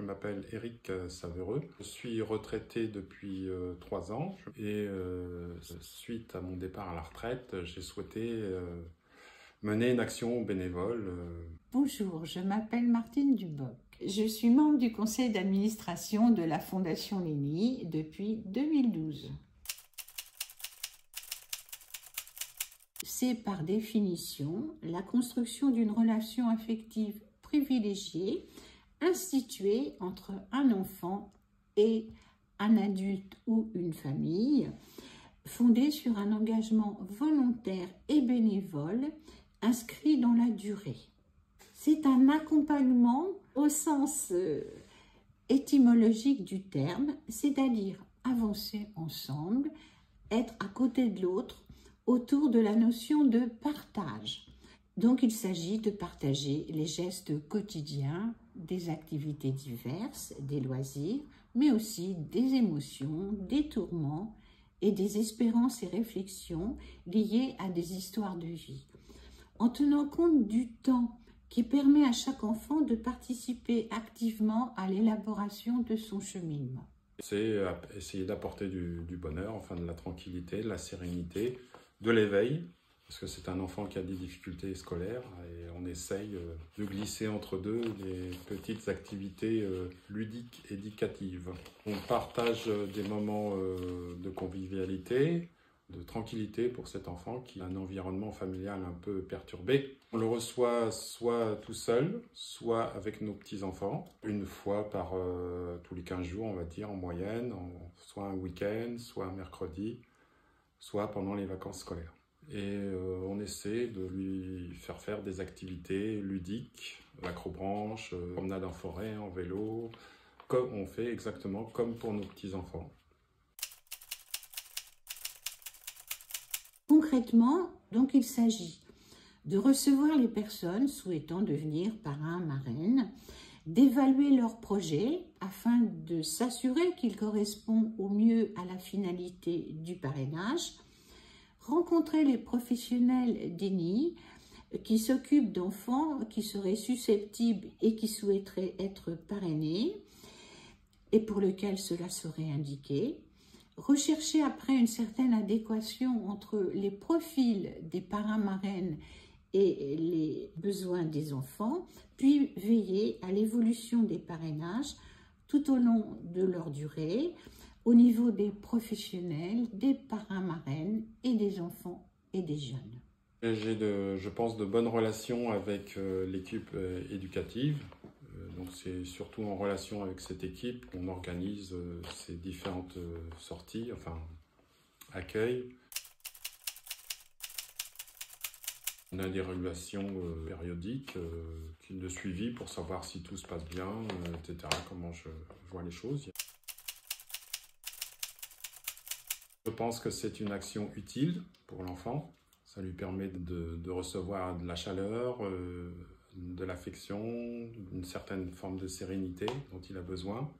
m'appelle Éric Savereux. Je suis retraité depuis 3 ans et suite à mon départ à la retraite, j'ai souhaité mener une action bénévole. Bonjour, je m'appelle Martine Duboc. Je suis membre du conseil d'administration de la Fondation Lénie depuis 2012. C'est par définition la construction d'une relation affective privilégiée instituée entre un enfant et un adulte ou une famille, fondée sur un engagement volontaire et bénévole inscrit dans la durée. C'est un accompagnement au sens étymologique du terme, c'est-à-dire avancer ensemble, être à côté de l'autre autour de la notion de partage. Donc il s'agit de partager les gestes quotidiens, des activités diverses, des loisirs, mais aussi des émotions, des tourments et des espérances et réflexions liées à des histoires de vie, en tenant compte du temps qui permet à chaque enfant de participer activement à l'élaboration de son cheminement. C'est essayer d'apporter du bonheur, enfin de la tranquillité, de la sérénité, de l'éveil, parce que c'est un enfant qui a des difficultés scolaires et on essaye de glisser entre deux des petites activités ludiques, éducatives. On partage des moments de convivialité, de tranquillité pour cet enfant qui a un environnement familial un peu perturbé. On le reçoit soit tout seul, soit avec nos petits-enfants, une fois par tous les 15 jours, on va dire, en moyenne, soit un week-end, soit un mercredi, soit pendant les vacances scolaires. Et on essaie de lui faire des activités ludiques, l'acrobranche, promenade en forêt, en vélo, comme on fait exactement comme pour nos petits-enfants. Concrètement, donc, il s'agit de recevoir les personnes souhaitant devenir parrain, marraine, d'évaluer leur projet afin de s'assurer qu'il correspond au mieux à la finalité du parrainage, rencontrer les professionnels d'ENI qui s'occupent d'enfants qui seraient susceptibles et qui souhaiteraient être parrainés et pour lesquels cela serait indiqué, rechercher après une certaine adéquation entre les profils des parrains-marraines et les besoins des enfants, puis veiller à l'évolution des parrainages tout au long de leur durée, au niveau des professionnels, des parrains-marraines et des enfants et des jeunes. J'ai, je pense, de bonnes relations avec l'équipe éducative. Donc c'est surtout en relation avec cette équipe qu'on organise ces différentes sorties, enfin accueils. On a des régulations périodiques de suivi pour savoir si tout se passe bien, etc., comment je vois les choses. Je pense que c'est une action utile pour l'enfant. Ça lui permet de recevoir de la chaleur, de l'affection, une certaine forme de sérénité dont il a besoin.